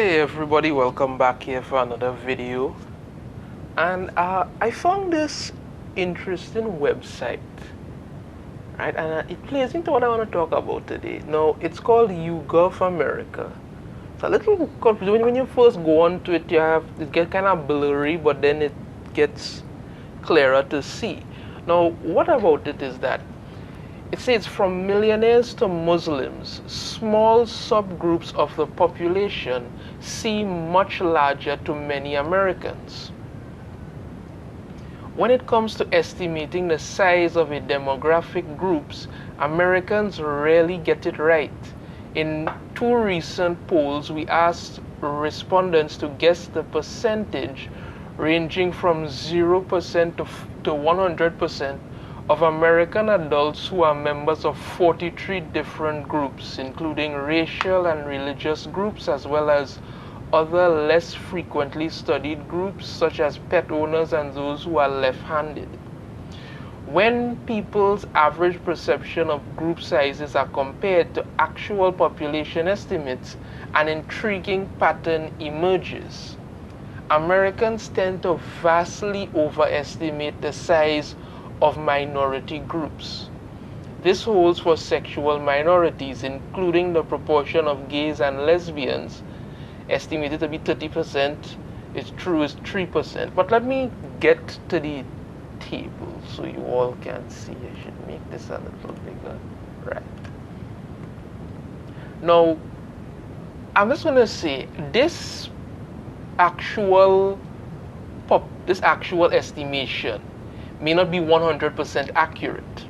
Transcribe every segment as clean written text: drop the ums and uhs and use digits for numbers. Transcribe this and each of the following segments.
Hey everybody, welcome back here for another video. And I found this interesting website, right? And it plays into what I want to talk about today. Now, it's called YouGov America. It's a little confusing when you first go onto it. It gets kind of blurry, but then it gets clearer to see. Now, what about it is that it says from millionaires to Muslims, small subgroups of the population seem much larger to many Americans. When it comes to estimating the size of a demographic groups, Americans rarely get it right. In two recent polls, we asked respondents to guess the percentage ranging from 0% to 100% of American adults who are members of 43 different groups, including racial and religious groups, as well as other less frequently studied groups such as pet owners and those who are left-handed. When people's average perception of group sizes are compared to actual population estimates, an intriguing pattern emerges. Americans tend to vastly overestimate the size of minority groups. This holds for sexual minorities, including the proportion of gays and lesbians, estimated to be 30%. It's true is 3%. But let me get to the table so you all can see. I should make this a little bigger. Right. Now, I'm just going to say this actual estimation may not be 100% accurate,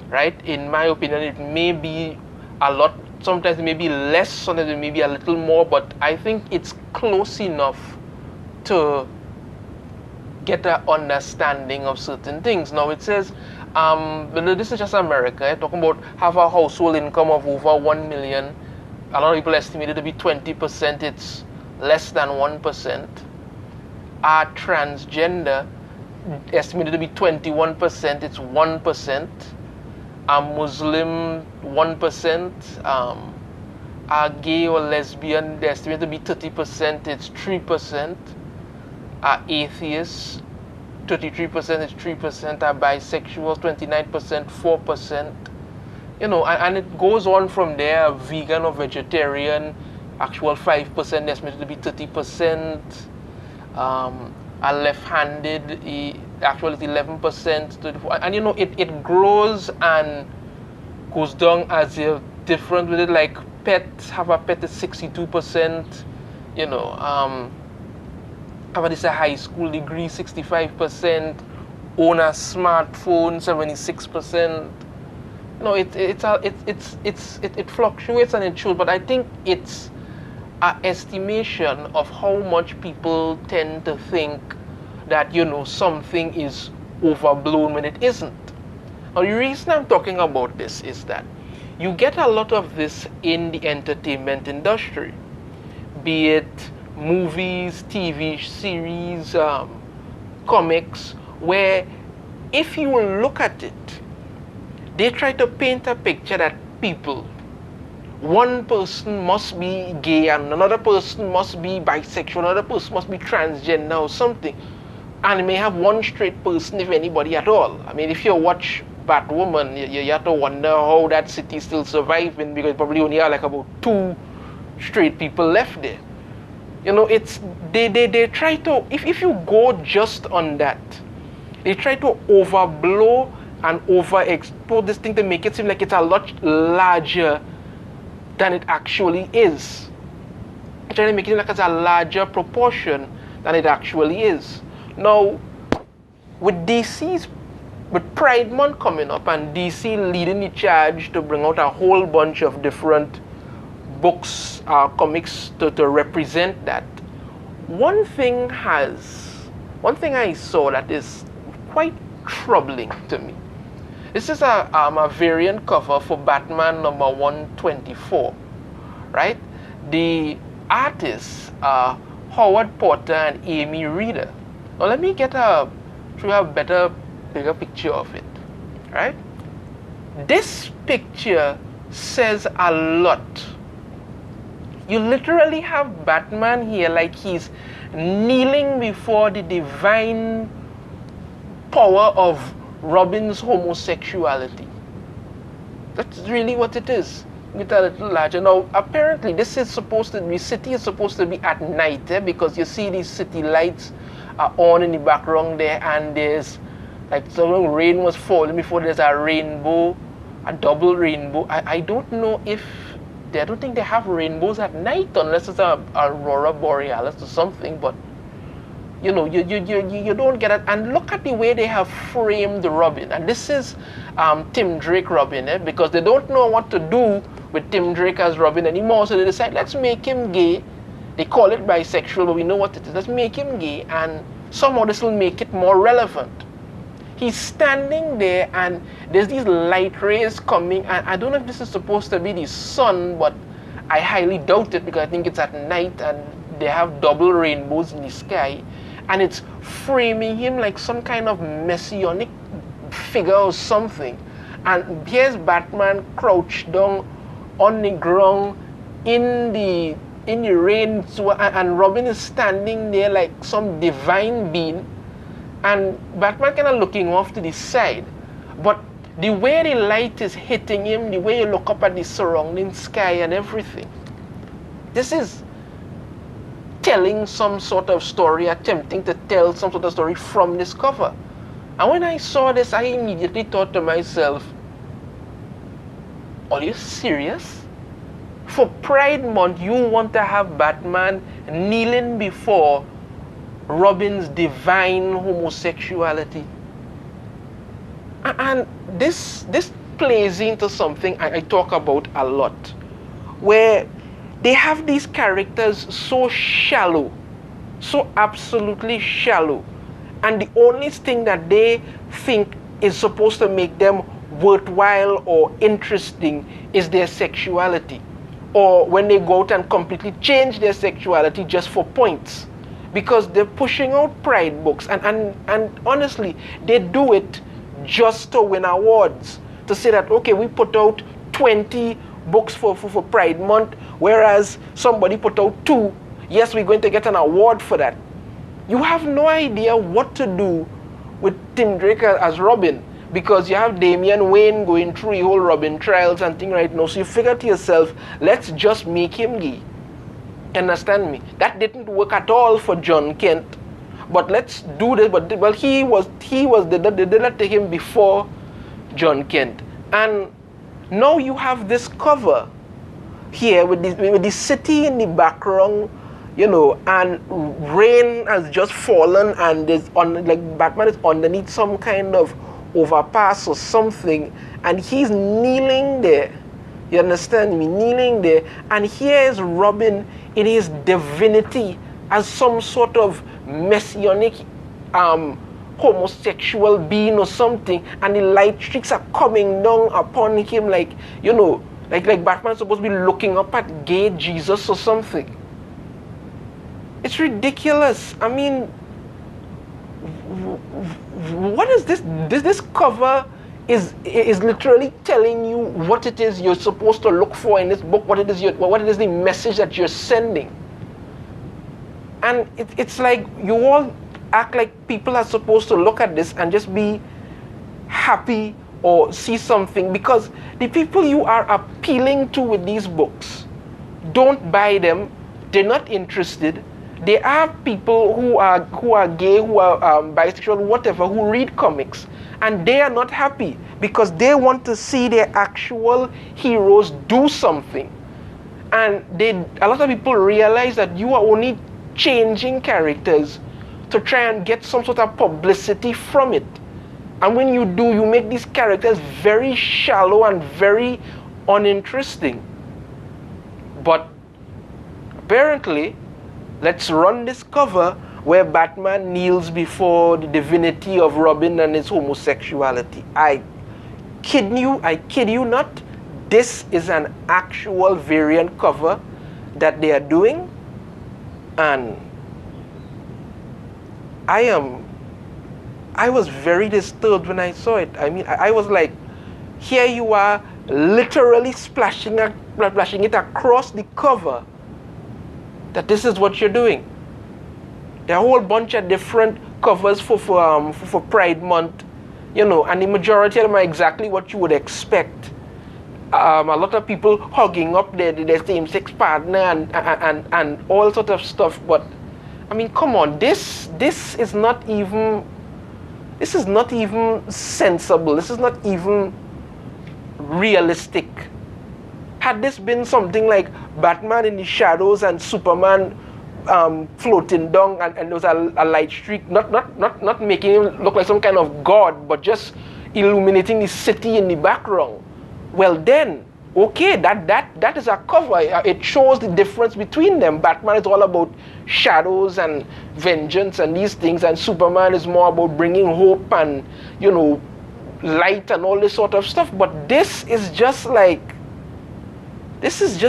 right? In my opinion, it may be a lot. Sometimes it may be less, sometimes it may be a little more, but I think it's close enough to get an understanding of certain things. Now it says, this is just America, talking about have a household income of over 1 million. A lot of people estimate it to be 20%, it's less than 1%. Are transgender, estimated to be 21%, it's 1%. Are Muslim, 1%. Are gay or lesbian, they're estimated to be 30%, it's 3%. Are atheists, 33%, it's 3%. Are bisexual, 29%, 4%. You know, and it goes on from there. Vegan or vegetarian, actual 5%, estimated to be 30%. Are left-handed, actually 11%, and you know it grows and goes down as you're different with it. Like pets, have a pet is 62%, you know, have this a high school degree 65%, own a smartphone 76%. You know, it fluctuates and it shows, but I think it's an estimation of how much people tend to think that, you know, something is overblown when it isn't. Now, the reason I'm talking about this is that you get a lot of this in the entertainment industry, be it movies, TV series, comics, where if you look at it, they try to paint a picture that people, one person must be gay and another person must be bisexual, another person must be transgender or something. And you may have one straight person, if anybody at all. I mean, if you watch Batwoman, you have to wonder how that city is still surviving, because probably only have like about 2 straight people left there. You know, it's they try to, if you go just on that, they try to overblow and overexpose this thing to make it seem like it's a lot larger than it actually is. Trying to make it seem like it's a larger proportion than it actually is. Now, with Pride Month coming up and DC leading the charge to bring out a whole bunch of different books, comics to represent that, one thing I saw that is quite troubling to me. This is a variant cover for Batman number 124, right? The artists are Howard Porter and Amy Reeder. Now let me get show you a bigger picture of it, right? This picture says a lot You literally have Batman here like he's kneeling before the divine power of Robin's homosexuality. That's really what it is. With a little larger. Now, apparently, this is supposed to be, city is supposed to be at night, because you see these city lights are on in the background there, and there's like some rain was falling before. There's a rainbow, a double rainbow. I don't know if I don't think they have rainbows at night unless it's a aurora borealis or something. But you know, you don't get it. And look at the way they have framed Robin. And this is Tim Drake Robin, because they don't know what to do with Tim Drake as Robin anymore. So they decide, let's make him gay. They call it bisexual, but we know what it is. Let's make him gay, and somehow this will make it more relevant. He's standing there, and there's these light rays coming, and I don't know if this is supposed to be the sun, but I highly doubt it, because I think it's at night, and they have double rainbows in the sky, and it's framing him like some kind of messianic figure or something. And here's Batman crouched down on the ground in the rain, and Robin is standing there like some divine being, and Batman kind of looking off to the side. But the way the light is hitting him, the way you look up at the surrounding sky and everything, this is telling some sort of story, attempting to tell some sort of story from this cover. And when I saw this, I immediately thought to myself, are you serious? For Pride Month, you want to have Batman kneeling before Robin's divine homosexuality? And this plays into something I talk about a lot, where they have these characters so shallow, so absolutely shallow, and the only thing that they think is supposed to make them worthwhile or interesting is their sexuality, or when they go out and completely change their sexuality just for points, because they're pushing out pride books, and honestly, they do it just to win awards, to say that, okay, we put out 20 books for Pride Month, whereas somebody put out 2. Yes, we're going to get an award for that. You have no idea what to do with Tim Drake as Robin, because you have Damian Wayne going through the whole Robin trials and thing right now. So you figure to yourself, let's just make him gay. Understand me? That didn't work at all for John Kent. But let's do this. But well, they did that to him before John Kent. And now you have this cover here with the city in the background, you know, and rain has just fallen, and there's like Batman is underneath some kind of overpass or something, and he's kneeling there. You understand me? Kneeling there, and here is Robin in his divinity as some sort of messianic homosexual being or something, and the light streaks are coming down upon him, like, you know, like Batman's supposed to be looking up at gay Jesus or something. It's ridiculous. I mean, what is this? This cover is literally telling you what it is you're supposed to look for in this book, what it is the message that you're sending. And it's like you all act like people are supposed to look at this and just be happy or see something, because the people you are appealing to with these books don't buy them. They're not interested. There are people who are gay, who are bisexual, whatever, who read comics, and they are not happy because they want to see their actual heroes do something. And a lot of people realize that you are only changing characters to try and get some sort of publicity from it. And when you do, you make these characters very shallow and very uninteresting. But apparently, let's run this cover where Batman kneels before the divinity of Robin and his homosexuality. I kid you not, this is an actual variant cover that they are doing, and I was very disturbed when I saw it. I mean, I was like, here you are literally splashing it across the cover that this is what you're doing. There are a whole bunch of different covers for Pride Month, you know, and the majority of them are exactly what you would expect. A lot of people hugging up their same-sex partner and all sort of stuff. But I mean, come on, this is not even sensible. This is not even realistic. Had this been something like Batman in the shadows and Superman floating down and there was a light streak, not making him look like some kind of god, but just illuminating the city in the background, well then, okay, that is a cover. It shows the difference between them. Batman is all about shadows and vengeance and these things, and Superman is more about bringing hope and, you know, light and all this sort of stuff. But this is just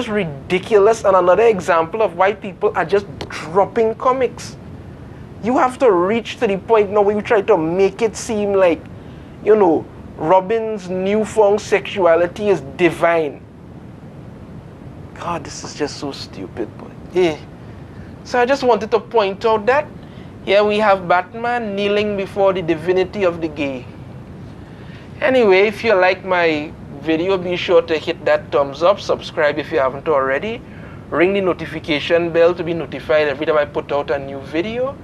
ridiculous, and another example of why people are just dropping comics. You have to reach to the point now where you try to make it seem like, you know, Robin's newfound sexuality is divine. God, this is just so stupid, boy. Yeah. So I just wanted to point out that here we have Batman kneeling before the divinity of the gay. Anyway, if you like my video, be sure to hit that thumbs up, subscribe if you haven't already, ring the notification bell to be notified every time I put out a new video.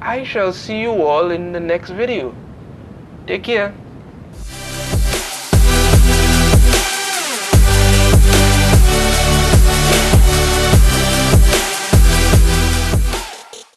I shall see you all in the next video. Take care.